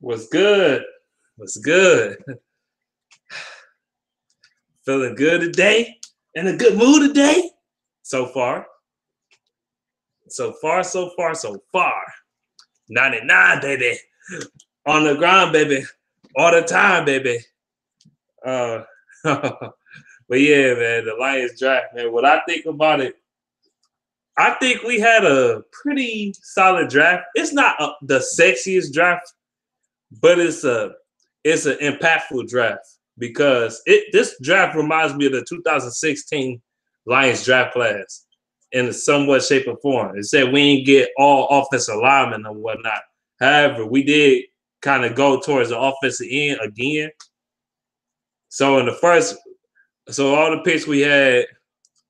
What's good? What's good? Feeling good today? In a good mood today? So far. So far, so far, so far. 99, baby. On the ground, baby. All the time, baby. Uh, but yeah, man, the Lions draft, man. What I think about it, I think we had a pretty solid draft. It's not the sexiest draft, but it's an impactful draft because this draft reminds me of the 2016 Lions draft class in a somewhat shape or form. It said we didn't get all offensive linemen and whatnot. However, we did kind of go towards the offensive end again. So in the first, so all the picks we had,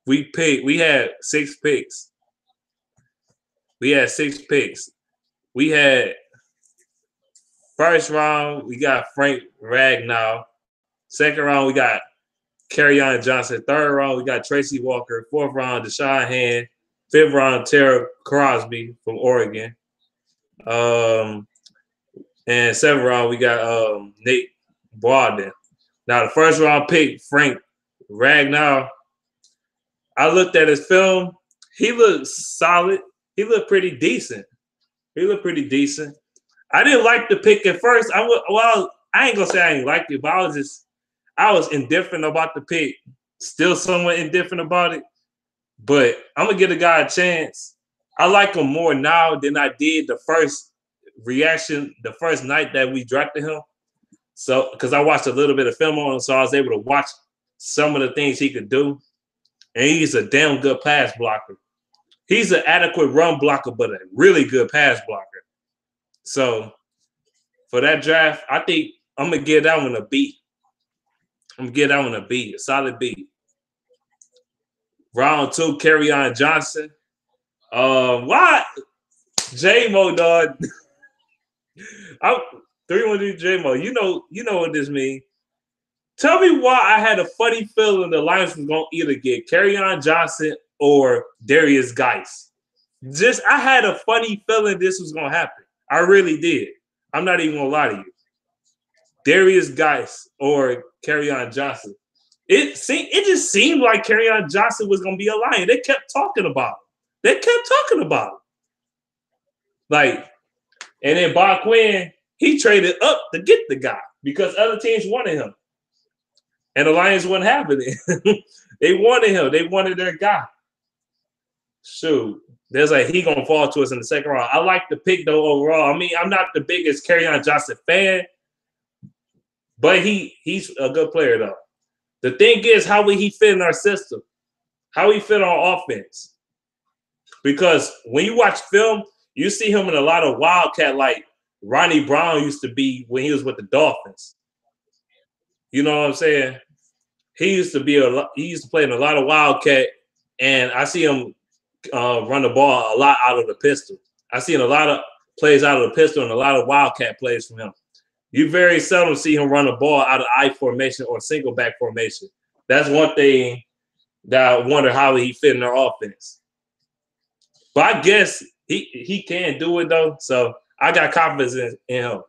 we had 6 picks. We had 6 picks. We had first round, we got Frank Ragnow. Second round, we got Kerryon Johnson. Third round, we got Tracy Walker. Fourth round, Deshaun Hand. Fifth round, Tara Crosby from Oregon. And seventh round, we got Nate Bawden. Now, the first round pick, Frank Ragnow, I looked at his film. He looked solid. He looked pretty decent. I didn't like the pick at first. I ain't gonna say I ain't liked it, but I was indifferent about the pick. Still somewhat indifferent about it. But I'm gonna give the guy a chance. I like him more now than I did the first reaction, the first night that we drafted him. So, because I watched a little bit of film on him, so I was able to watch some of the things he could do. And he's a damn good pass blocker. He's an adequate run blocker, but a really good pass blocker. So, for that draft, I think I'm gonna give that one a B. A solid B. Round 2, Kerryon Johnson. Why? J-Mo, dog. I'm 3-1 J-Mo. You know what this means. Tell me why I had a funny feeling the Lions was going to either get Kerryon Johnson or Darius Geis. I had a funny feeling this was going to happen. I really did. I'm not even going to lie to you. Darius Geis or Kerryon Johnson. It just seemed like Kerryon Johnson was going to be a Lion. They kept talking about him. Like, and then Bob Quinn, he traded up to get the guy because other teams wanted him. And the Lions wasn't having it. They wanted him. They wanted their guy. Shoot. There's like he gonna fall to us in the second round. I like the pick though overall. I mean, I'm not the biggest Kerryon Johnson fan, but he's a good player though. The thing is, how will he fit in our system? How he fit on offense? Because when you watch film, you see him in a lot of Wildcat like Ronnie Brown used to be when he was with the Dolphins. You know what I'm saying? He used to play in a lot of Wildcat, and I see him run the ball a lot out of the pistol. I seen a lot of plays out of the pistol and a lot of Wildcat plays from him. You very seldom see him run the ball out of I formation or single back formation. That's one thing that I wonder how he fit in their offense. But I guess he can do it though, so I got confidence in him.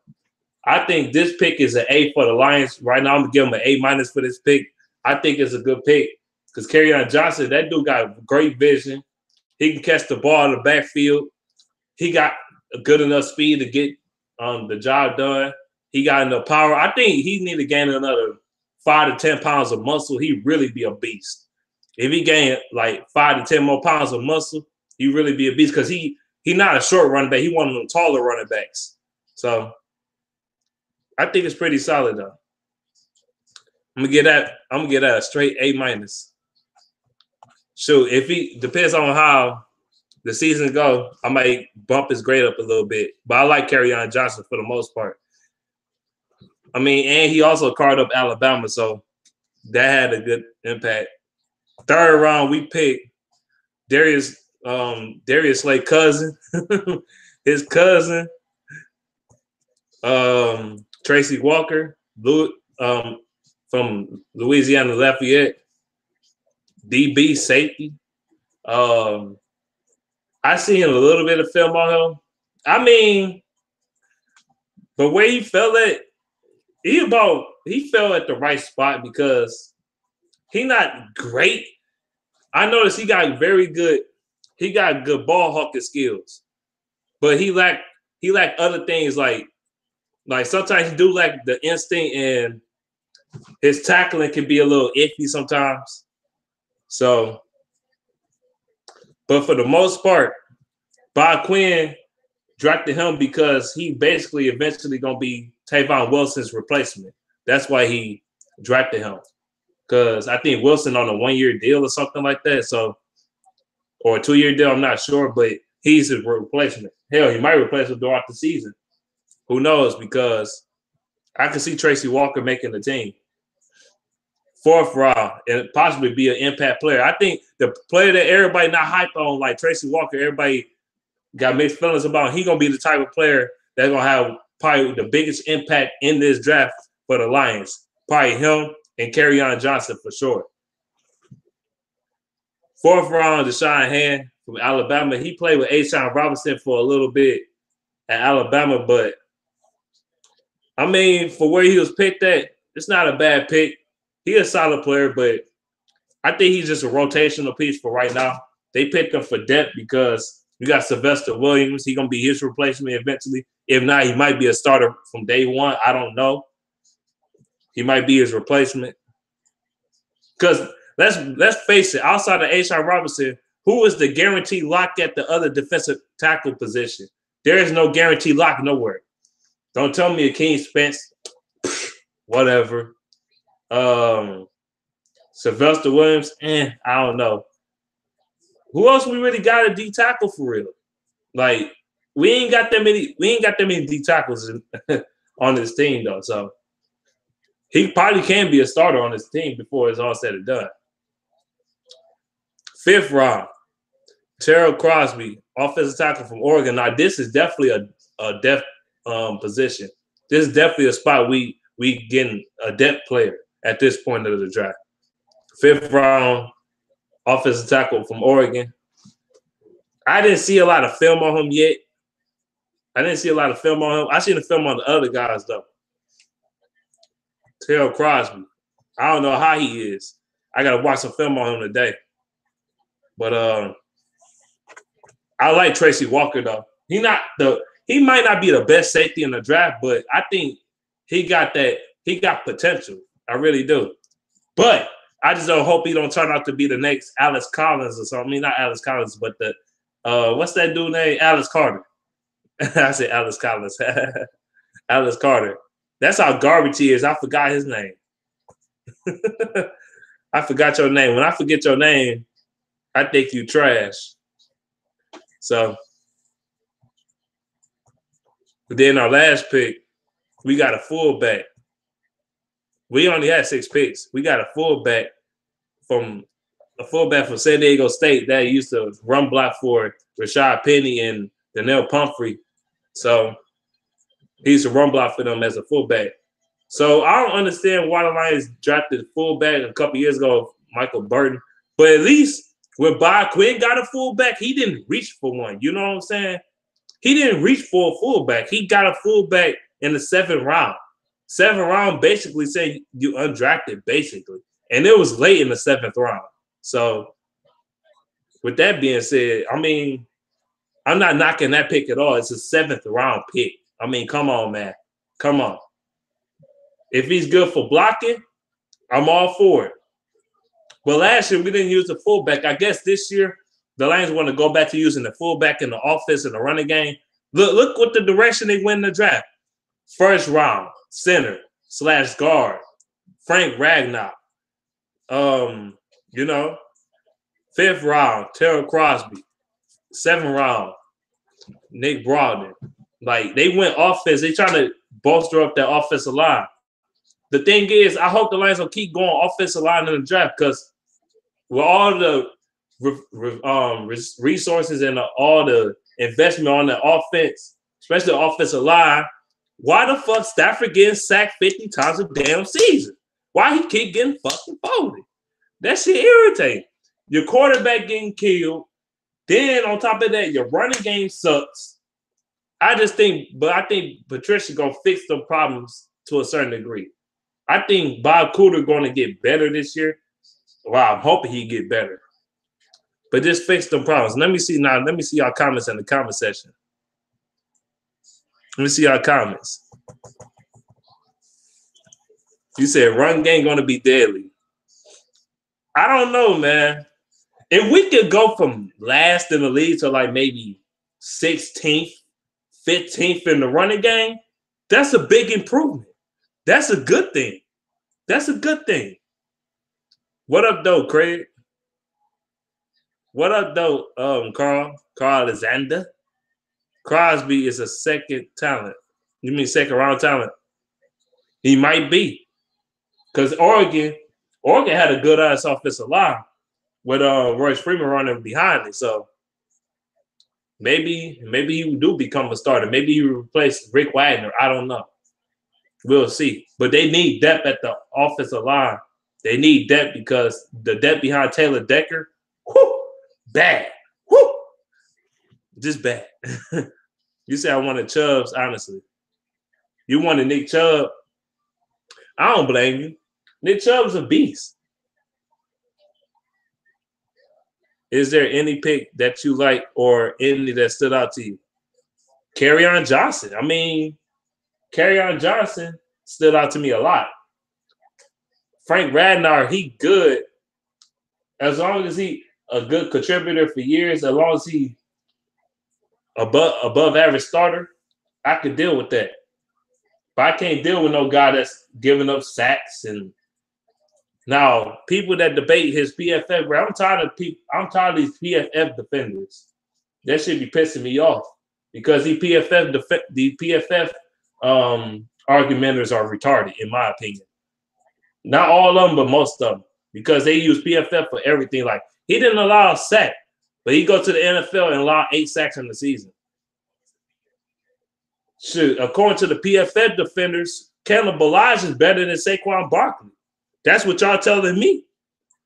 I think this pick is an A for the Lions. Right now, I'm going to give him an A- for this pick. I think it's a good pick because Kerryon Johnson, that dude got great vision. He can catch the ball in the backfield. He got a good enough speed to get the job done. He got enough power. I think he need to gain another 5 to 10 pounds of muscle. He'd really be a beast. If he gained like 5 to 10 more pounds of muscle, he'd really be a beast because he not a short running back. He one of them taller running backs. So I think it's pretty solid though. I'm gonna get that a straight A-. Shoot, if he depends on how the season go, I might bump his grade up a little bit. But I like Kerryon Johnson for the most part. I mean, and he also carded up Alabama, so that had a good impact. Third round, we picked Darius Slay cousin, his cousin, Tracy Walker, from Louisiana Lafayette, DB safety. I seen a little bit of film on him. I mean, But where he fell at, he fell at the right spot because he not great. I noticed he got good ball hawking skills, but he lacked other things like sometimes he do lack the instinct, and his tackling can be a little iffy sometimes. So, but for the most part, Bob Quinn drafted him because he basically eventually gonna be Tavon Wilson's replacement. That's why he drafted him. Because I think Wilson on a 1-year deal or something like that. So, or a 2-year deal, I'm not sure, but he's his replacement. Hell, he might replace him throughout the season. Who knows? Because I can see Tracy Walker making the team. 4th round and possibly be an impact player. I think the player that everybody not hyped on, like Tracy Walker, everybody got mixed feelings about. He gonna be the type of player that's gonna have probably the biggest impact in this draft for the Lions. Probably him and Kerryon Johnson for sure. 4th round, Deshaun Hand from Alabama. He played with A'Shawn Robinson for a little bit at Alabama, but I mean, for where he was picked at, it's not a bad pick. He's a solid player, but I think he's just a rotational piece for right now. They picked him for depth because we got Sylvester Williams. He's going to be his replacement eventually. If not, he might be a starter from day one. I don't know. He might be his replacement. Because let's face it, outside of A'Shawn Robinson, who is the guaranteed lock at the other defensive tackle position? There is no guaranteed lock nowhere. Don't tell me Akeem Spence. Whatever. Sylvester Williams, I don't know. Who else we really got a D tackle for real? Like, we ain't got that many D tackles on this team though. So he probably can be a starter on this team before it's all said and done. 5th round, Terrell Crosby, offensive tackle from Oregon. Now, this is definitely a depth position. This is definitely a spot we getting a depth player at this point of the draft. 5th round, offensive tackle from Oregon. I didn't see a lot of film on him yet. I seen the film on the other guys, though. Terrell Crosby. I don't know how he is. I got to watch some film on him today. But I like Tracy Walker, though. He might not be the best safety in the draft, but I think he got potential. I really do. But I just don't hope he don't turn out to be the next Alex Collins or something. I mean, not Alex Collins, but the what's that dude name? Alex Carter. I said Alex Collins. Alex Carter. That's how garbage he is. I forgot his name. I forgot your name. When I forget your name, I think you trash. So then our last pick, we got a fullback. We only had 6 picks. We got a fullback from San Diego State that used to run block for Rashad Penny and Donnell Pumphrey. So he used to run block for them as a fullback. So I don't understand why the Lions drafted fullback a couple years ago, Michael Burton. But at least when Bob Quinn got a fullback, he didn't reach for one. You know what I'm saying? He didn't reach for a fullback. He got a fullback in the 7th round. 7th round basically said you undrafted, basically. And it was late in the 7th round. So with that being said, I mean, I'm not knocking that pick at all. It's a 7th round pick. I mean, come on, man. Come on. If he's good for blocking, I'm all for it. But last year, we didn't use the fullback. I guess this year, the Lions want to go back to using the fullback in the offense and the running game. Look what the direction they went in the draft. 1st round, center / guard, Frank Ragnow. 5th round, Terrell Crosby. 7th round, Nick Brogdon. Like, they went offense. They trying to bolster up their offensive line. The thing is, I hope the Lions will keep going offensive line in the draft because with all the resources and all the investment on the offense, especially the offensive line, why the fuck Stafford getting sacked 50 times a damn season? Why he keep getting fucking folded? That shit irritating. Your quarterback getting killed. Then on top of that, your running game sucks. I just think, but I think Patricia gonna fix the problems to a certain degree. I think Bob Cooter going to get better this year. Well, I'm hoping he get better. But just fix the problems. Let me see now. Let me see y'all comments in the comment section. Let me see y'all comments. You said run game going to be deadly. I don't know, man. If we could go from last in the league to like maybe 16th, 15th in the running game, that's a big improvement. That's a good thing. That's a good thing. What up, though, Craig? What up, though, Carl? Carl Alexander? Crosby is a second talent. You mean second round talent? He might be. Because Oregon had a good ass offensive line with Royce Freeman running behind it. So maybe he do become a starter. Maybe he replace Rick Wagner. I don't know. We'll see. But they need depth at the offensive line. They need depth because the depth behind Taylor Decker, whoo, bad. Whoo, just bad. You say I wanted Chubbs, honestly. You wanted Nick Chubb. I don't blame you. Nick Chubb's a beast. Is there any pick that you like or any that stood out to you? Kerryon Johnson. I mean, Kerryon Johnson stood out to me a lot. Frank Ragnar, he good. As long as he a good contributor for years, as long as he above average starter, I could deal with that. But I can't deal with no guy that's giving up sacks. And now people that debate his PFF, bro, I'm tired of these PFF defenders. That should be pissing me off because the PFF argumenters are retarded, in my opinion. Not all of them, but most of them, because they use PFF for everything. Like, he didn't allow a sack, but he go to the NFL and allow 8 sacks in the season. Shoot, according to the PFF defenders, Caleb Ballage is better than Saquon Barkley. That's what y'all telling me,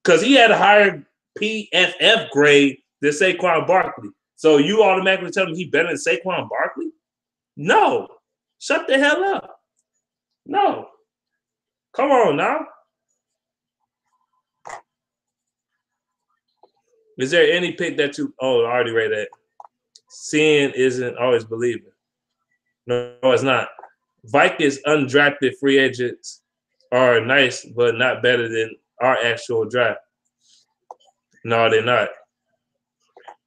because he had a higher PFF grade than Saquon Barkley. So you automatically tell me he's better than Saquon Barkley? No. Shut the hell up. No. Come on now. Is there any pick that you – oh, I already read that. Seeing isn't always believing. No, it's not. Vikings undrafted free agents are nice, but not better than our actual draft. No, they're not.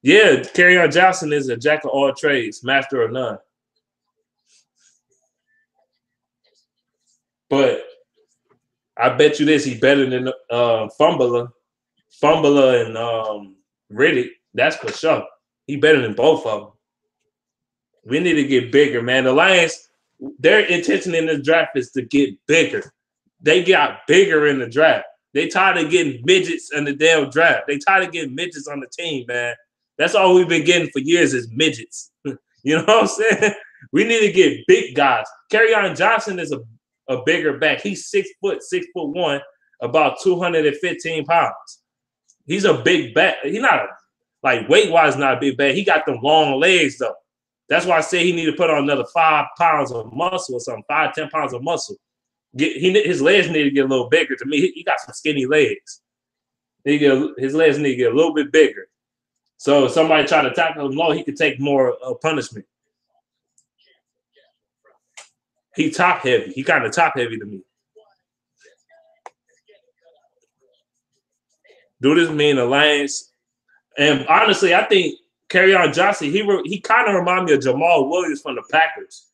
Yeah, Kerryon Johnson is a jack of all trades, master of none. But I bet you this, he's better than Fumbler and Riddick. That's for sure. He's better than both of them. We need to get bigger, man. The Lions, their intention in this draft is to get bigger. They got bigger in the draft. They tired of getting midgets in the damn draft. They tired of getting midgets on the team, man. That's all we've been getting for years is midgets. You know what I'm saying? We need to get big guys. Kerryon Johnson is a bigger back. He's 6'1", about 215 pounds. He's a big back. He's not weight-wise not a big back. He got them long legs though. That's why I say he need to put on another 5 pounds of muscle or something, 5-10 pounds of muscle. His legs need to get a little bigger. To me, he got some skinny legs. His legs need to get a little bit bigger. So if somebody try to tackle him low, he could take more punishment. He top heavy. He kind of top heavy to me. Do this mean the Lions? And honestly, I think Kerryon Johnson, he kind of remind me of Jamal Williams from the Packers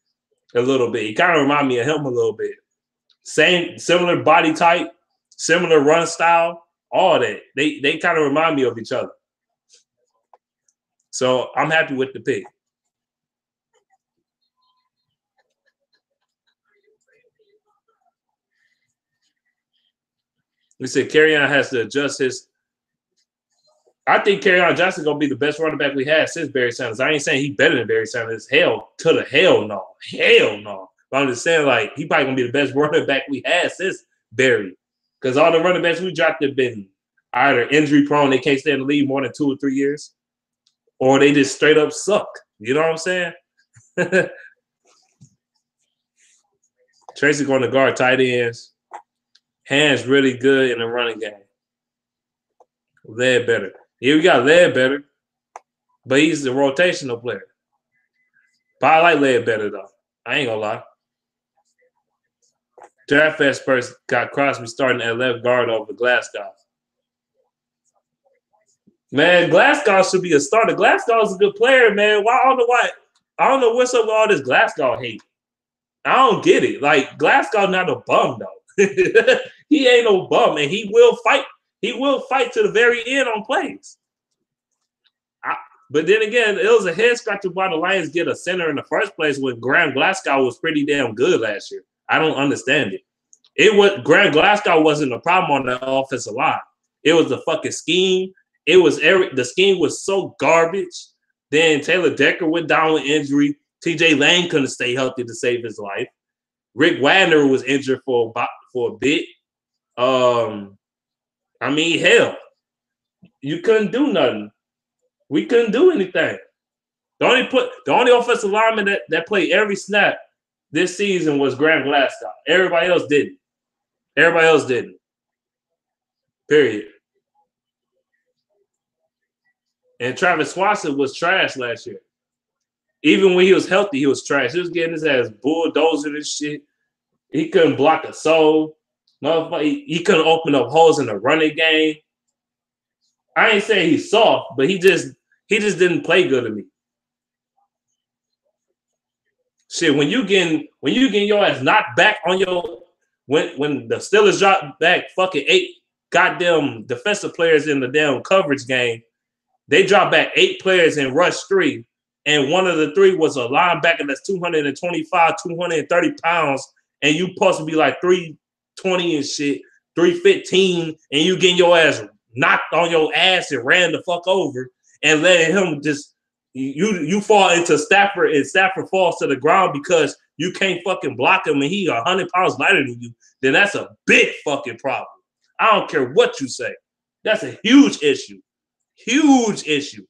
a little bit. He kind of remind me of him a little bit. Similar body type, similar run style, all that. They kind of remind me of each other. So I'm happy with the pick. We said Kerryon has to adjust his. I think Kerryon Johnson is going to be the best running back we had since Barry Sanders. I ain't saying he's better than Barry Sanders. Hell to the hell no. Hell no. But I'm just saying, like, he probably going to be the best running back we had since Barry. Because all the running backs we dropped have been either injury prone, they can't stay in the league more than 2 or 3 years, or they just straight up suck. You know what I'm saying? Tracy going to guard tight ends. Hands really good in the running game. Ledbetter. Yeah, we got Ledbetter, but he's the rotational player. But I like Ledbetter, though. I ain't going to lie. Draft Fest first got Crosby starting at left guard over Glasgow. Man, Glasgow should be a starter. Glasgow's a good player, man. Why? I don't know why. I don't know what's up with all this Glasgow hate. I don't get it. Like, Glasgow's not a bum, though. He ain't no bum, and he will fight. He will fight to the very end on plays. But then again, it was a head scratcher why the Lions get a center in the first place when Graham Glasgow was pretty damn good last year. I don't understand it. Graham Glasgow wasn't a problem on the offensive line. It was the fucking scheme. The scheme was so garbage. Then Taylor Decker went down with injury. TJ Lane couldn't stay healthy to save his life. Rick Wagner was injured for a bit. I mean, hell, you couldn't do nothing. We couldn't do anything. The only offensive lineman that played every snap this season was Graham Glasgow. Everybody else didn't. Everybody else didn't. Period. And Travis Swanson was trash last year. Even when he was healthy, he was trash. He was getting his ass bulldozed and shit. He couldn't block a soul. He couldn't open up holes in the running game. I ain't saying he's soft, but he just didn't play good to me. Shit, when you getting your ass knocked back on your when the Steelers dropped back fucking 8 goddamn defensive players in the damn coverage game, they dropped back 8 players in rush 3, and one of the 3 was a linebacker that's 225, 230 pounds, and you supposed to be like 320 and shit, 315, and you getting your ass knocked on your ass and ran the fuck over and letting him just you fall into Stafford and Stafford falls to the ground because you can't fucking block him and he 100 pounds lighter than you, then that's a big fucking problem. I don't care what you say. That's a huge issue. Huge issue.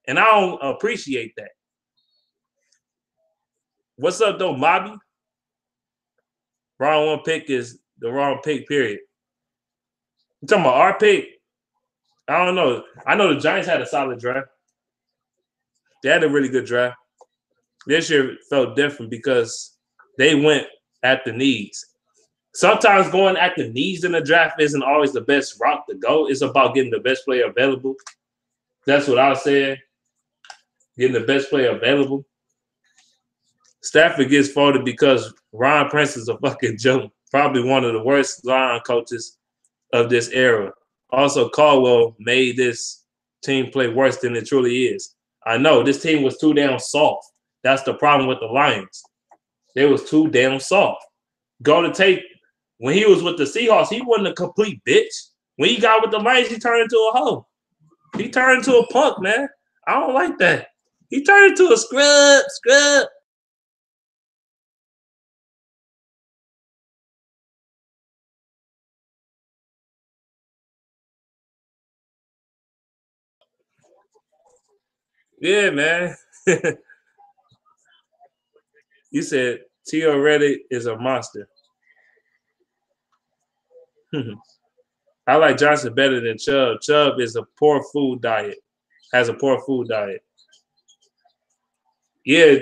And I don't appreciate that. What's up, though, Mobby? Wrong one pick is the wrong pick, period. You talking about our pick? I don't know. I know the Giants had a solid draft. They had a really good draft. This year felt different because they went at the needs. Sometimes going at the needs in the draft isn't always the best route to go. It's about getting the best player available. That's what I was saying. Getting the best player available. Stafford gets folded because Ryan Prince is a fucking joke. Probably one of the worst line coaches of this era. Also, Caldwell made this team play worse than it truly is. I know this team was too damn soft. That's the problem with the Lions. They was too damn soft. When he was with the Seahawks, he wasn't a complete bitch. When he got with the Lions, he turned into a hoe. He turned into a punk, man. I don't like that. He turned into a scrub. Yeah, man. You said T.O. Reddick is a monster. I like Johnson better than Chubb. Chubb is a poor food diet. Has a poor food diet. Yeah,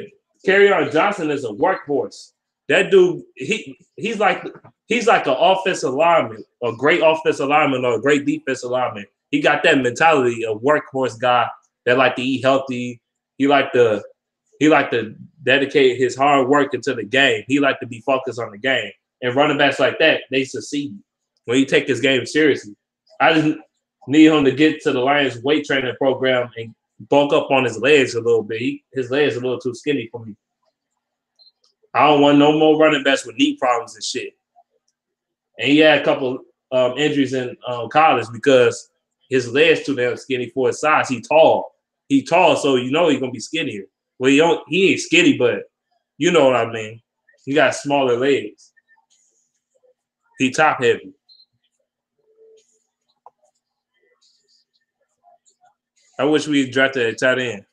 Kerryon Johnson is a workhorse. That dude, he's like an offensive lineman, a great offensive lineman or a great defensive lineman. He got that mentality of workhorse guy that like to eat healthy. He like to dedicate his hard work into the game. He like to be focused on the game. And running backs like that, they succeed when he take his game seriously. I just need him to get to the Lions weight training program and bulk up on his legs a little bit. His legs are a little too skinny for me. I don't want no more running backs with knee problems and shit. And he had a couple injuries in college because his legs too damn skinny for his size. He tall, so you know he's gonna be skinnier. Well, he ain't skinny, but you know what I mean. He got smaller legs. He top heavy. I wish we drafted a tight end.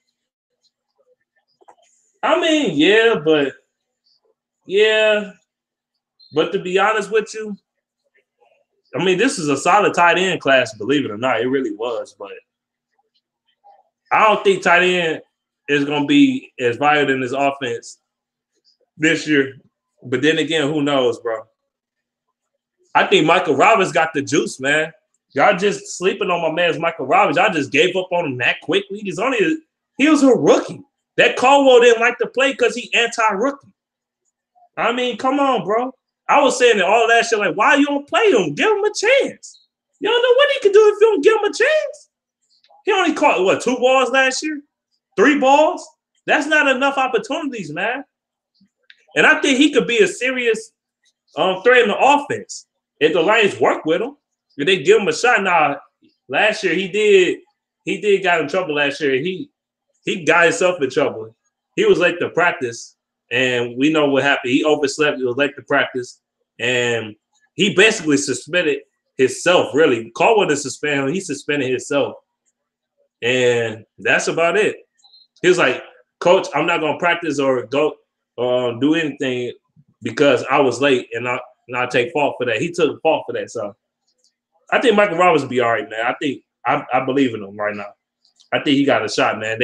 I mean, yeah, but to be honest with you, I mean, this is a solid tight end class, believe it or not. It really was, but I don't think tight end is going to be as vital in this offense this year. But then again, who knows, bro? I think Michael Robbins got the juice, man. Y'all just sleeping on my man's Michael Robbins. Y'all just gave up on him that quickly. He was a rookie. That Caldwell didn't like to play because he anti-rookie. I mean, come on, bro. I was saying that all last year, like, why you don't play him? Give him a chance. You don't know what he can do if you don't give him a chance. He only caught, what, 2 balls last year? 3 balls? That's not enough opportunities, man. And I think he could be a serious threat in the offense if the Lions work with him. If they give him a shot. Now, last year he did got in trouble last year. He got himself in trouble. He was late to practice, and we know what happened. He overslept. He was late to practice, and he basically suspended himself, really. Caldwell didn't suspend him. He suspended himself, and that's about it. He was like, Coach, I'm not going to practice or go do anything because I was late, and I'll take fault for that. He took fault for that, so I think Michael Robbins will be all right, man. I believe in him right now. I think he got a shot, man.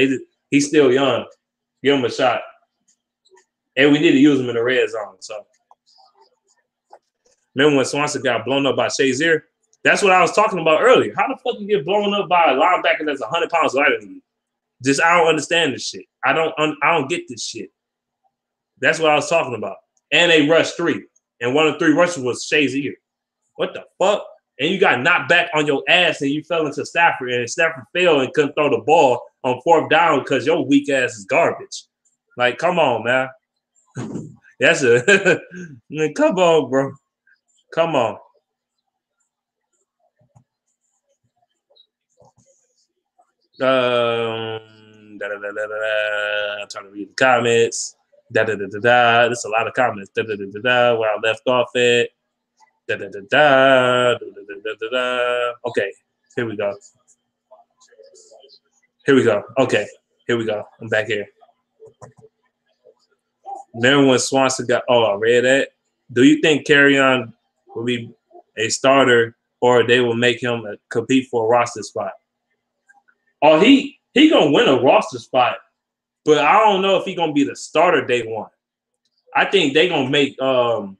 He's still young. Give him a shot. And we need to use him in the red zone. So remember when Swanson got blown up by Shazier? That's what I was talking about earlier. How the fuck you get blown up by a linebacker that's 100 pounds lighter than you? Just I don't understand this shit. I don't get this shit. That's what I was talking about. And they rushed 3. And one of the 3 rushes was Shazier. What the fuck? And you got knocked back on your ass and you fell into Stafford, and Stafford fell and couldn't throw the ball on 4th down because your weak ass is garbage. Like, come on, man. That's a come on, bro. Come on. I'm trying to read the comments. There's a lot of comments. Where I left off at. Okay, here we go. Okay, here we go. I'm back here. Remember when Swanson got? Oh, I read that. Do you think Kerryon will be a starter, or they will make him compete for a roster spot? Oh, he gonna win a roster spot, but I don't know if he gonna be the starter day one. I think they gonna make the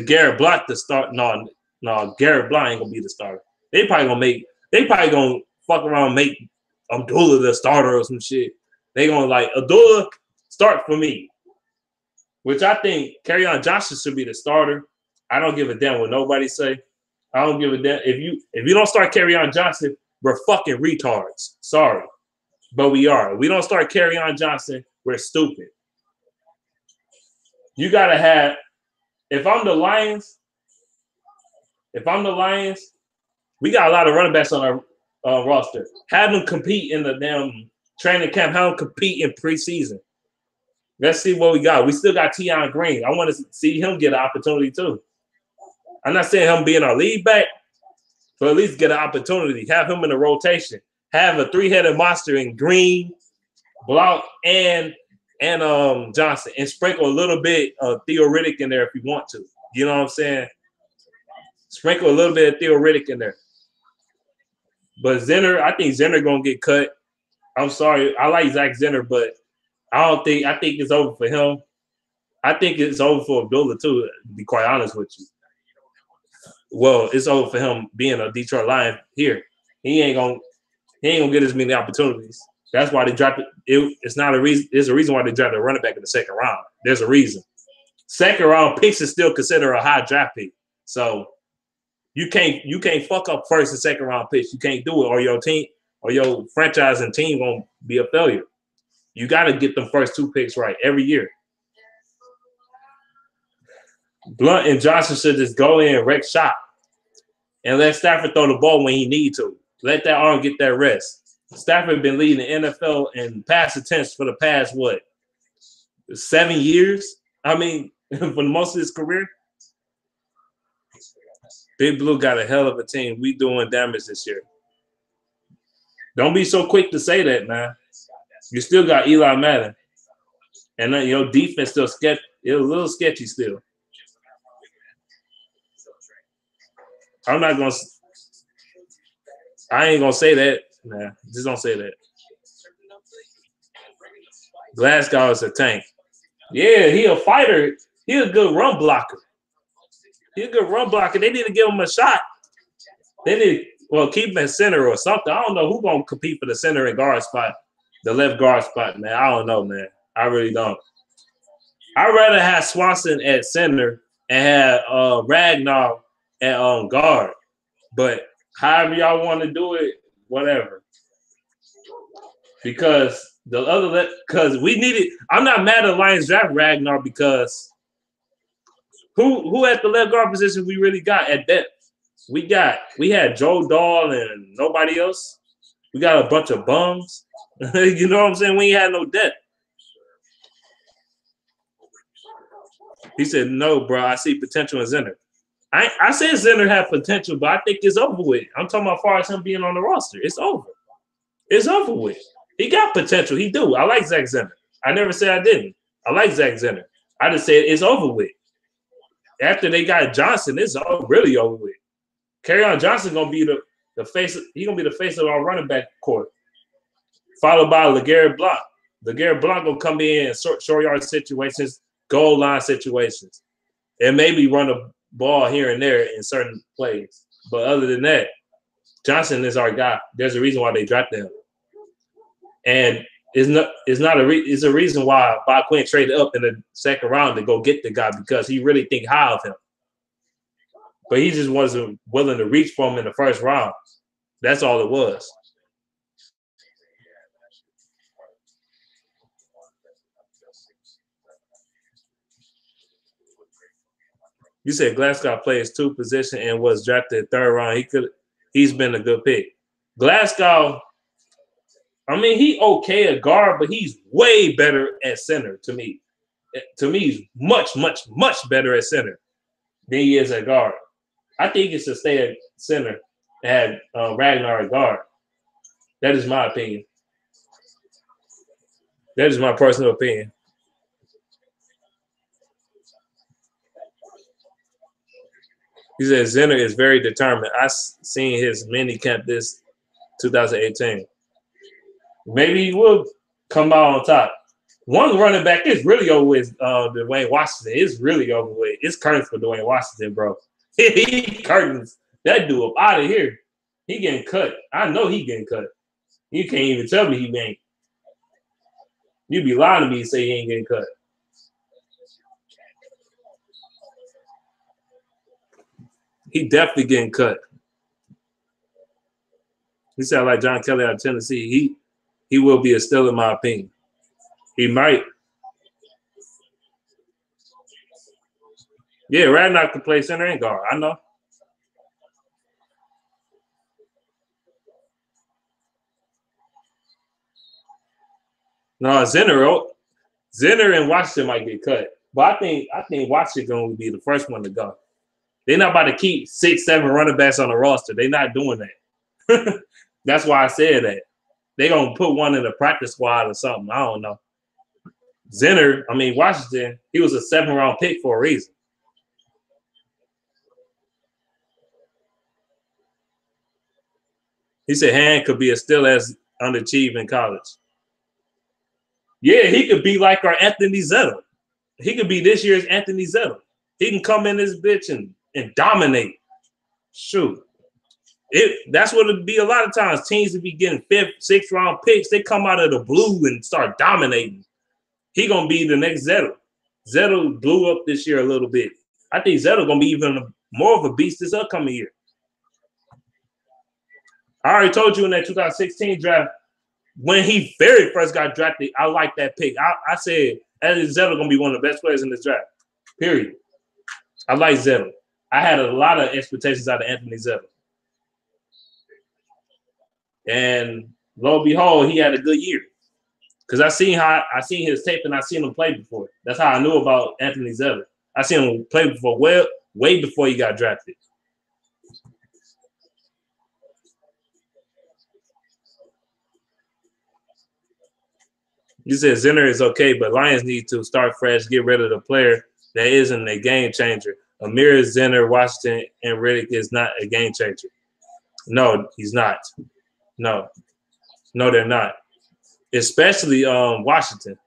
Garrett Blount the start. No, Garrett Blount ain't gonna be the starter. They probably gonna fuck around and make Abdullah the starter or some shit. They gonna like Abdullah start for me, which I think Kerryon Johnson should be the starter. I don't give a damn what nobody say. I don't give a damn if you don't start Kerryon Johnson, we're fucking retards. Sorry, but we are. If we don't start Kerryon Johnson, we're stupid. You gotta have. If I'm the Lions, we got a lot of running backs on our roster. Have them compete in the damn training camp. Have them compete in preseason. Let's see what we got. We still got Tion Green. I want to see him get an opportunity too. I'm not saying him being our lead back, but at least get an opportunity. Have him in the rotation. Have a 3-headed monster in Green, Blount, and Johnson, and sprinkle a little bit of Theo Riddick in there if you want to. You know what I'm saying? Sprinkle a little bit of Theo Riddick in there. But Zenner, I think Zenner gonna get cut. I'm sorry, I like Zach Zenner, but I think it's over for him. I think it's over for Abdullah too, to be quite honest with you. Well, it's over for him being a Detroit Lion here. He ain't gonna get as many opportunities. That's why they drafted it. It's not a reason. There's a reason why they drafted a running back in the 2nd round. There's a reason. 2nd round picks is still considered a high draft pick. So you can't fuck up 1st and 2nd round picks. You can't do it, or your team or your franchise and team won't be a failure. You got to get them first 2 picks right every year. Blount and Johnson should just go in and wreck shop and let Stafford throw the ball when he need to. Let that arm get that rest. Stafford been leading the NFL in pass attempts for the past, 7 years? I mean, for most of his career. Big Blue got a hell of a team. We doing damage this year. Don't be so quick to say that, man. You still got Eli Madden. And then, defense still sketch. It was a little sketchy still. I'm not gonna. I ain't gonna say that. Nah, just don't say that. Glasgow is a tank. Yeah, he a fighter. He a good run blocker. He a good run blocker. They need to give him a shot. They need keep him at center or something. I don't know who's gonna compete for the center and guard spot, the left guard spot, man. I don't know, man. I really don't. I'd rather have Swanson at center and have Ragnar at guard. But however y'all want to do it, whatever. Because because we needed. I'm not mad at Lions draft Ragnar because who at the left guard position we really got at depth? We had Joe Dahl and nobody else. We got a bunch of bums. You know what I'm saying? We ain't had no depth. He said, no, bro, I see potential in Zenner. I said Zenner had potential, but I think it's over with. I'm talking about as far as him being on the roster. It's over. It's over with. He got potential. He do. I like Zach Zenner. I never said I didn't. I like Zach Zenner. I just said it's over with. After they got Johnson, it's really over with. Kerryon Johnson gonna be the face. He's gonna be the face of our running back court, followed by LeGarrette Blount. LeGarrette Blount gonna come in short yard situations, goal line situations, and maybe run a ball here and there in certain plays. But other than that, Johnson is our guy. There's a reason why they drafted him, and it's a reason why Bob Quinn traded up in the second round to go get the guy because he really think high of him. But he just wasn't willing to reach for him in the first round. That's all it was. You said Glasgow plays two positions and was drafted third round. He's been a good pick. Glasgow, I mean, he okay at guard, but he's way better at center to me. To me, he's much, much, much better at center than he is at guard. I think he should stay at center and have Ragnar at guard. That is my opinion. That is my personal opinion. He said Zenner is very determined. I seen his mini camp this 2018. Maybe he will come out on top. One running back is really over with Dwayne Washington. It's really over with. It's curtains for Dwayne Washington, bro. He curtains. That dude up out of here. He getting cut. I know he getting cut. You can't even tell me he ain't. You be lying to me and say he ain't getting cut. He definitely getting cut. He sound like John Kelly out of Tennessee. He will be a steal in my opinion. He might. Yeah, Radnock can play center and guard. I know. No, Zenner and Washington might get cut. But I think Washington going to be the first one to go. They're not about to keep 6-7 running backs on the roster. They're not doing that. That's why I said that. They're going to put one in the practice squad or something. I don't know. Washington, he was a 7th-round pick for a reason. He said Han could be a still as underachieved in college. Yeah, he could be like our Anthony Zettel. He could be this year's Anthony Zettel. He can come in this bitch and dominate. Shoot. That's what it'd be a lot of times. Teams would be getting 5th, 6th-round picks. They come out of the blue and start dominating. He going to be the next Zettel. Zettel blew up this year a little bit. I think Zettel going to be even more of a beast this upcoming year. I already told you in that 2016 draft, when he very first got drafted, I liked that pick. I said, Anthony Zettel going to be one of the best players in this draft, period. I like Zettel. I had a lot of expectations out of Anthony Zettel. And lo and behold, he had a good year. Because I seen his tape and I seen him play before. That's how I knew about Anthony Zettel. I seen him play before, way before he got drafted. You said Zenner is okay, but Lions need to start fresh, get rid of the player that isn't a game changer. Amir Zenner, Washington, and Riddick is not a game changer. No, he's not. No, they're not. Especially Washington.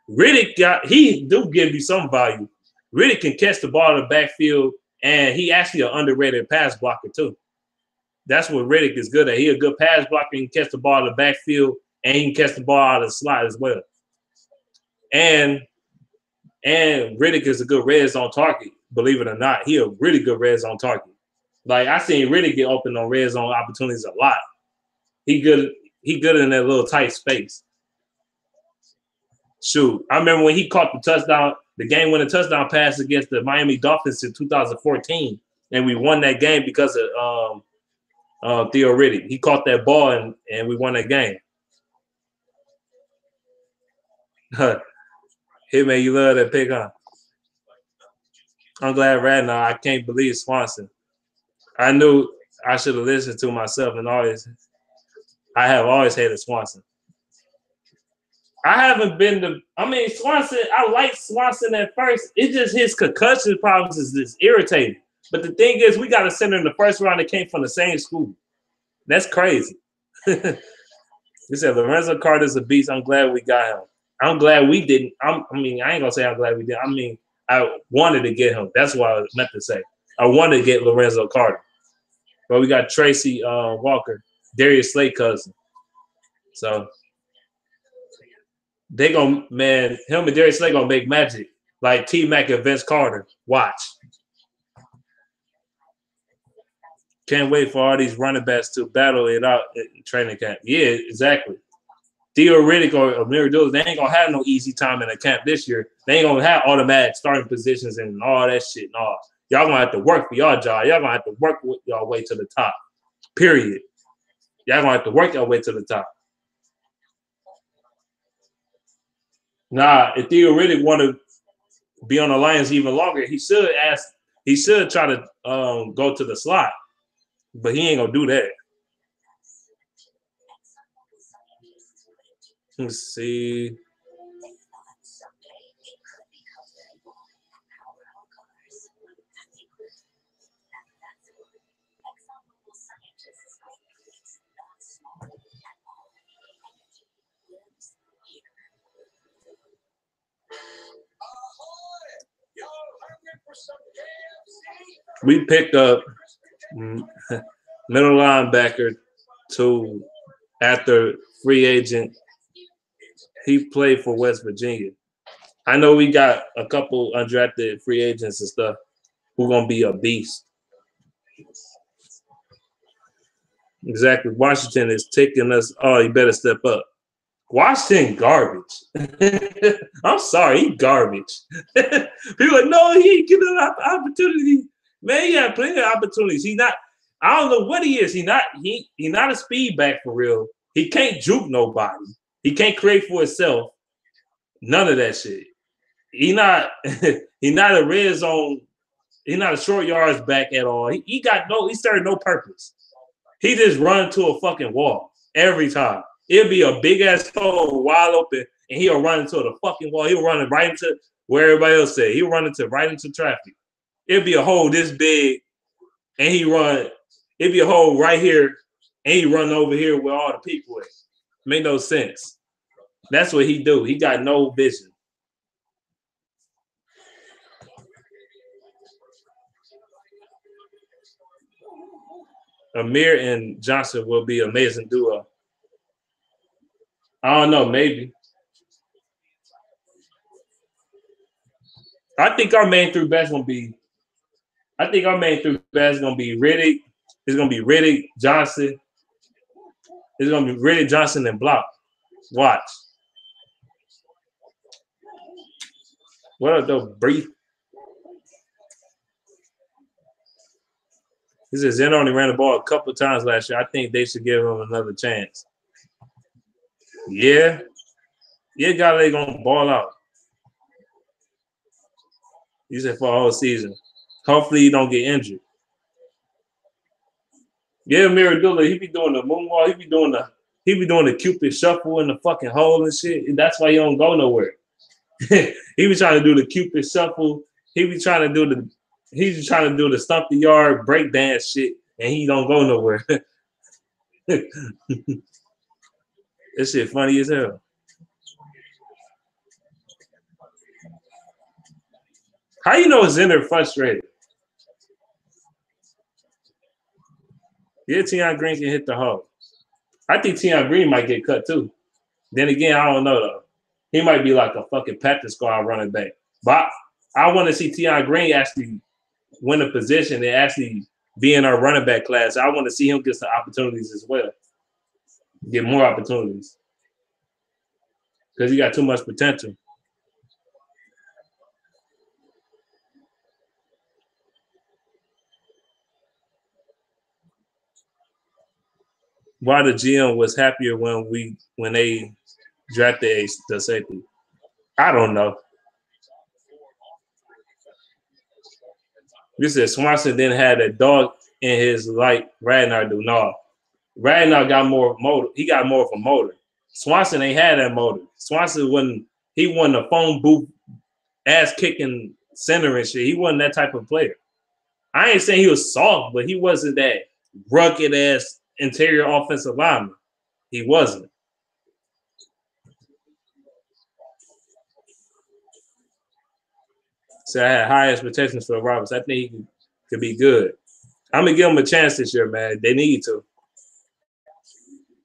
Riddick he do give you some value. Riddick can catch the ball in the backfield, and he actually an underrated pass blocker too. That's what Riddick is good at. He a good pass blocker. He can catch the ball in the backfield, and he can catch the ball out of the slot as well. And Riddick is a good red zone target. Believe it or not, he a really good red zone target. Like I seen Riddick get open on red zone opportunities a lot. He good in that little tight space. Shoot, I remember when he caught the touchdown, the game-winning touchdown pass against the Miami Dolphins in 2014, and we won that game because of Theo Riddick. He caught that ball and we won that game. Hitman, you love that pick, huh? I'm glad right now. I can't believe Swanson. I knew I should have listened to myself and I have always hated Swanson. I haven't been to. I mean, Swanson. I like Swanson at first. It's just his concussion problems is just irritating. But the thing is, we got a center in the first round that came from the same school. That's crazy. You said Lorenzo Carter's a beast. I'm glad we got him. I'm glad we didn't. I ain't gonna say I'm glad we did. I mean, I wanted to get him. That's what I meant to say. I wanted to get Lorenzo Carter, but we got Tracy Walker, Darius Slay cousin. So. They him and Darius Slay gonna make magic like T-Mac and Vince Carter. Watch. Can't wait for all these running backs to battle it out in training camp. Yeah, exactly. Theo Riddick or Amir Dulles, they ain't gonna have no easy time in the camp this year. They ain't gonna have automatic starting positions and all that shit and all. Y'all gonna have to work for y'all job. Y'all gonna have to work with y'all way to the top. Period. Y'all gonna have to work y'all way to the top. Nah, if Theo Riddick want to be on the Lions even longer, he should try to go to the slot, but he ain't gonna do that. Let's see. We picked up middle linebacker to after free agent. He played for West Virginia. I know we got a couple undrafted free agents and stuff who gonna be a beast. Exactly. Washington is taking us. Oh, you better step up. Washington garbage. I'm sorry, he garbage. People are like, no, he ain't getting an opportunity. Man, he had plenty of opportunities. He not. I don't know what he is. He not a speed back for real. He can't juke nobody. He can't create for himself. None of that shit. He not a red zone. He not a short yards back at all. He served no purpose. He just run to a fucking wall every time. It'll be a big ass hole wide open, and he'll run into the fucking wall. He'll run right into where everybody else said. He'll run right into traffic. It'll be a hole this big, and it'll be a hole right here, and he run over here where all the people are. Make no sense. That's what he do. He got no vision. Amir and Johnson will be an amazing duo. I don't know, maybe. I think our main three backs gonna be. I think our main three backs gonna be Riddick. It's gonna be Riddick, Johnson. It's gonna be Riddick, Johnson, and Block. Watch. What are those brief? He says Zen only ran the ball a couple of times last year. I think they should give him another chance. Yeah. Yeah, Galley gonna ball out. He said for a whole season. Hopefully he don't get injured. Yeah, Miradula, he be doing the moonwalk. He be doing the Cupid shuffle in the fucking hole and shit. And that's why he don't go nowhere. He be trying to do the Cupid shuffle. He be trying to do the stump the yard break dance shit, and he don't go nowhere. This shit funny as hell. How you know Zenner frustrated? Yeah, Tion Green can hit the hole. I think Tion Green might get cut too. Then again, I don't know though. He might be like a fucking practice squad running back. But I want to see Tion Green actually win a position and actually be in our running back class. I want to see him get some opportunities as well. Get more opportunities. Because he got too much potential. Why the GM was happier when they drafted the safety? I don't know. You said Swanson didn't have that dog in his like Ragnar do. No. Ragnar got more motor. He got more of a motor. Swanson ain't had that motor. Swanson wasn't a phone booth ass kicking center and shit. He wasn't that type of player. I ain't saying he was soft, but he wasn't that rugged ass interior offensive lineman. He wasn't. So I had high expectations for Roberts. I think he could be good. I'm gonna give him a chance this year, man. They need to.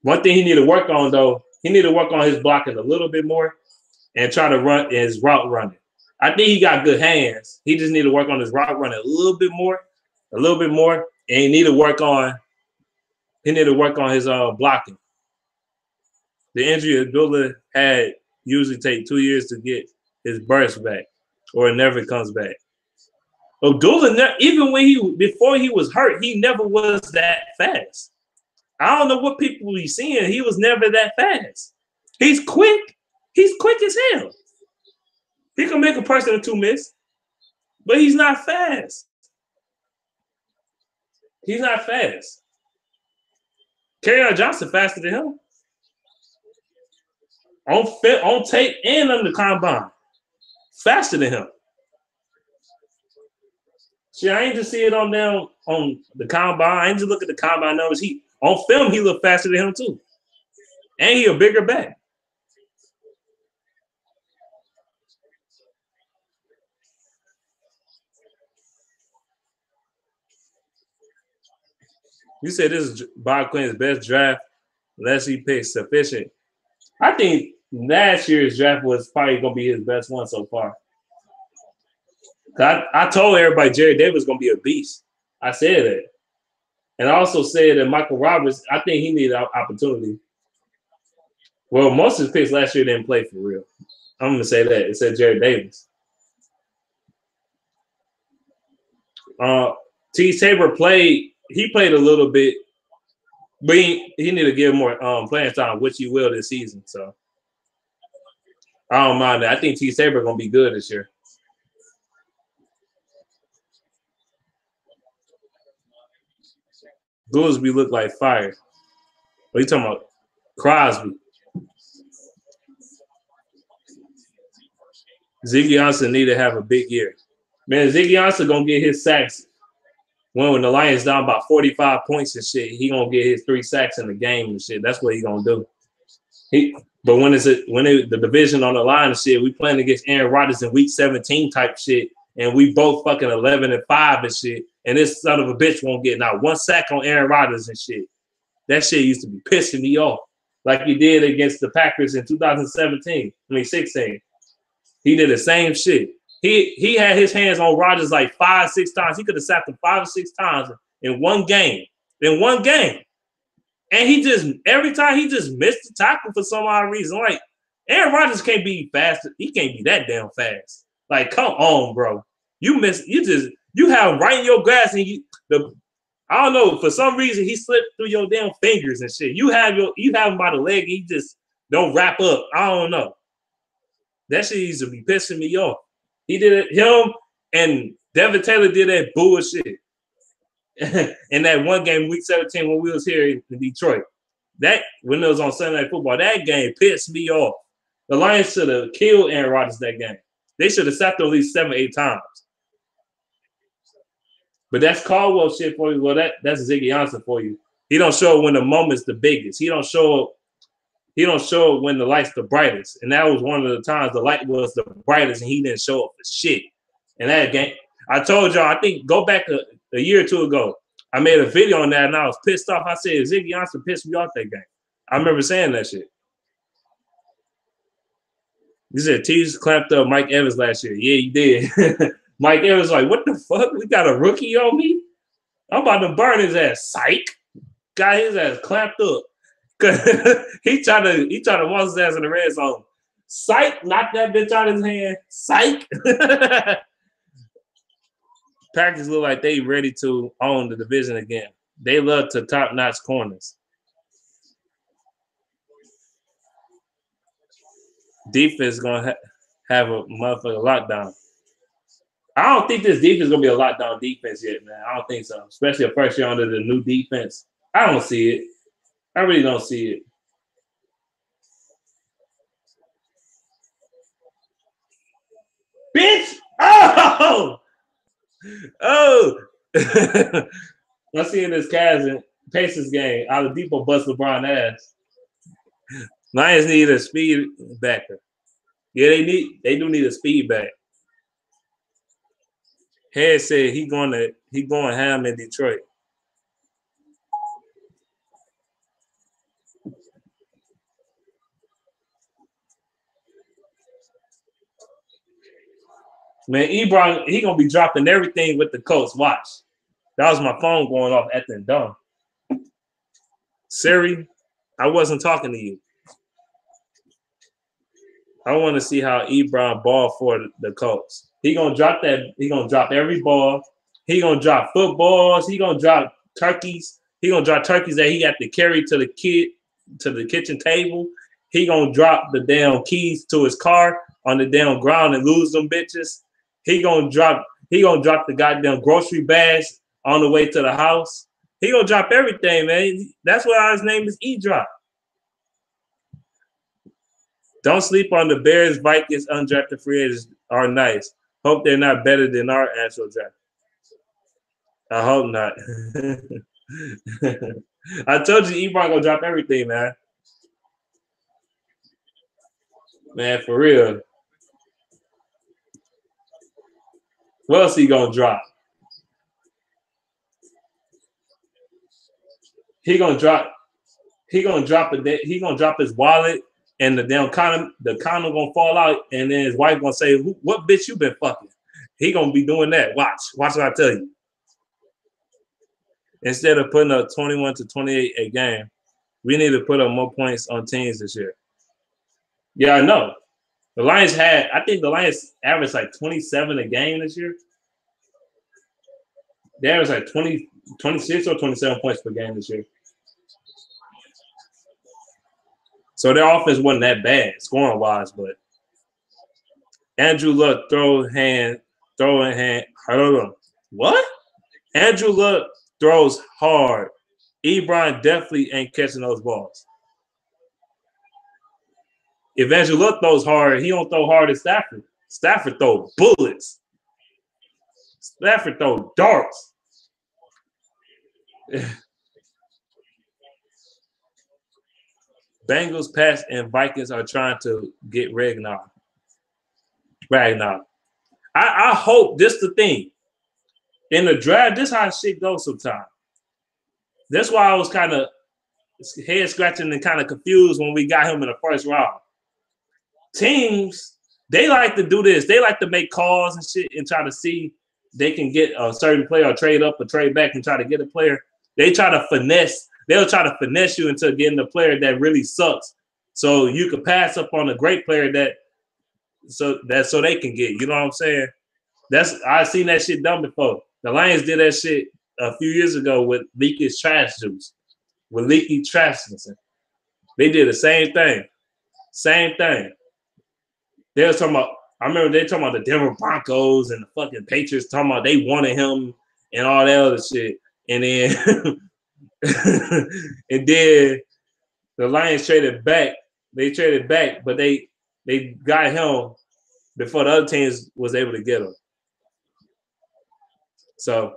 One thing he need to work on though, he need to work on his blocking a little bit more and try to run his route running. I think he got good hands. He just need to work on his route running a little bit more, and he need to work on his blocking. The injury Abdullah had usually take 2 years to get his burst back, or it never comes back. Abdullah, even before he was hurt, he never was that fast. I don't know what people be seeing. He was never that fast. He's quick. He's quick as hell. He can make a person or two miss, but he's not fast. He's not fast. Kerryon Johnson faster than him. On tape and on the combine. Faster than him. See, I ain't just see it on the combine. I ain't just look at the combine numbers. On film, he looked faster than him too. And he a bigger back. You said this is Bob Quinn's best draft unless he picks sufficient. I think last year's draft was probably going to be his best one so far. I told everybody Jerry Davis was going to be a beast. I said that. And I also said that Michael Roberts, I think he needed an opportunity. Well, most of his picks last year didn't play for real. I'm going to say that. It said Jerry Davis. T. Tabor played a little bit, but he need to give more playing time, which he will this season. So I don't mind that. I think T. Tabor going to be good this year. Goolsby look like fire. What are you talking about? Crosby. Ziggy Ansah need to have a big year. Man, Ziggy Ansah going to get his sacks. When the Lions down about 45 points and shit, he going to get his 3 sacks in the game and shit. That's what he going to do. But when the division on the line and shit, we playing against Aaron Rodgers in week 17 type shit, and we both fucking 11-5 and shit, and this son of a bitch won't get not 1 sack on Aaron Rodgers and shit. That shit used to be pissing me off, like he did against the Packers in 2016. He did the same shit. He had his hands on Rodgers like 5-6 times. He could have sacked him 5 or 6 times in one game. And every time he just missed the tackle for some odd reason. Like, Aaron Rodgers can't be fast. He can't be that damn fast. Like, come on, bro. You have him right in your grass and I don't know, for some reason he slipped through your damn fingers and shit. You have him by the leg and he just don't wrap up. I don't know. That shit used to be pissing me off. He did it, him and Devin Taylor did that bullshit in that one game, week 17, when we was here in Detroit. That when it was on Sunday Night Football, that game pissed me off. The Lions should have killed Aaron Rodgers that game. They should have sacked him at least 7, 8 times. But that's Caldwell shit for you. Well, that's Ziggy Ansah for you. He don't show when the moment's the biggest. He don't show when the light's the brightest. And that was one of the times the light was the brightest and he didn't show up for shit. And that game, I told y'all, I think go back a year or two ago, I made a video on that and I was pissed off. I said Ziggy Ansah pissed me off that game. I remember saying that shit. He said Tease clamped up Mike Evans last year. Yeah, he did. Mike Evans like, what the fuck? We got a rookie on me? I'm about to burn his ass. Psych. Got his ass clamped up. he tried to want his ass in the red zone. Psych, knocked that bitch out of his hand. Psych. Packers look like they ready to own the division again. They love to top-notch corners. Defense is going to have a motherfucking lockdown. I don't think this defense is going to be a lockdown defense yet, man. I don't think so. Especially a first year under the new defense. I don't see it. I really don't see it. Bitch! Oh! Oh! I'm seeing this Cavs and Pacers game. Oladipo bust LeBron ass. Lions need a speed backer. Yeah, they do need a speed back. Head said he going ham in Detroit. Man, Ebron, he gonna be dropping everything with the Colts. Watch. That was my phone going off at the dome. Siri, I wasn't talking to you. I want to see how Ebron ball for the Colts. He gonna drop that. He gonna drop every ball. He gonna drop footballs. He gonna drop turkeys. He gonna drop turkeys that he got to carry to the kitchen table. He gonna drop the damn keys to his car on the damn ground and lose them bitches. He gonna drop the goddamn grocery bags on the way to the house. He gonna drop everything, man. That's why his name is E-Drop. Don't sleep on the Bears, Vikings, undrafted free agents are nice. Hope they're not better than our actual draft. I hope not. I told you Ebron gonna drop everything, man. Man, for real. What else he gonna drop? He gonna drop his wallet and the damn condom gonna fall out, and then his wife gonna say, "What bitch you been fucking?" He gonna be doing that. Watch what I tell you. Instead of putting up 21 to 28 a game, we need to put up more points on teams this year. Yeah, I know. I think the Lions averaged like 27 a game this year. They averaged like 26 or 27 points per game this year. So their offense wasn't that bad scoring wise, but Andrew Luck throwing hand. I don't know. What? Andrew Luck throws hard. Ebron definitely ain't catching those balls. If Andrew Luck throws hard, he don't throw hard as Stafford. Stafford throw bullets. Stafford throw darts. Bengals, Pats, and Vikings are trying to get Ragnar. I hope this the thing. In the draft, this how shit goes sometimes. That's why I was kind of head scratching and kind of confused when we got him in the first round. Teams, they like to do this. They like to make calls and shit and try to see they can get a certain player or trade up or trade back and try to get a player. They try to finesse. They'll try to finesse you into getting a player that really sucks. So you could pass up on a great player so they can get. You know what I'm saying? I've seen that shit done before. The Lions did that shit a few years ago with leaky trash juice. With leaky trash. They did the same thing. They was talking about, I remember they talking about the Denver Broncos and the fucking Patriots talking about they wanted him and all that other shit. And then The Lions traded back. They traded back, but they got him before the other teams was able to get him. So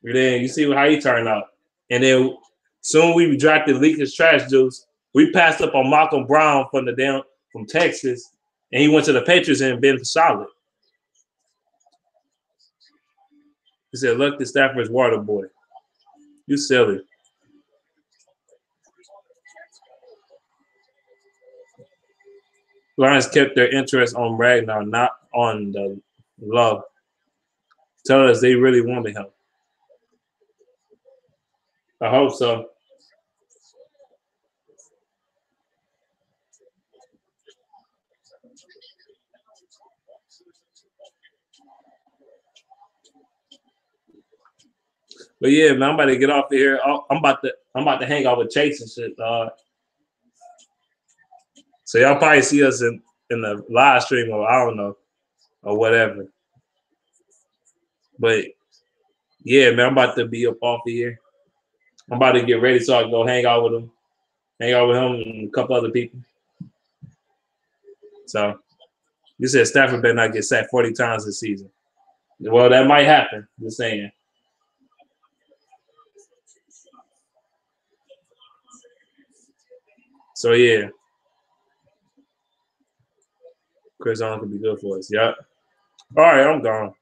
then you see how he turned out. And then soon we drafted Leakus Trash Juice. We passed up on Malcolm Brown from Texas, and he went to the Patriots and been solid. He said, "Look, the Stafford's water boy. You silly." Lions kept their interest on Ragnar, not on the love. Tell us they really wanted him. I hope so. But yeah, man, I'm about to get off of here. I'm about to hang out with Chase and shit, dog. So y'all probably see us in the live stream or I don't know or whatever. But yeah, man, I'm about to be up off of here. I'm about to get ready so I can go hang out with him. Hang out with him and a couple other people. So you said Stafford better not get sacked 40 times this season. Well, that might happen. Just saying. So yeah, Chris Arnold could be good for us. Yep. All right, I'm gone.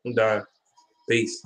I'm done. Peace.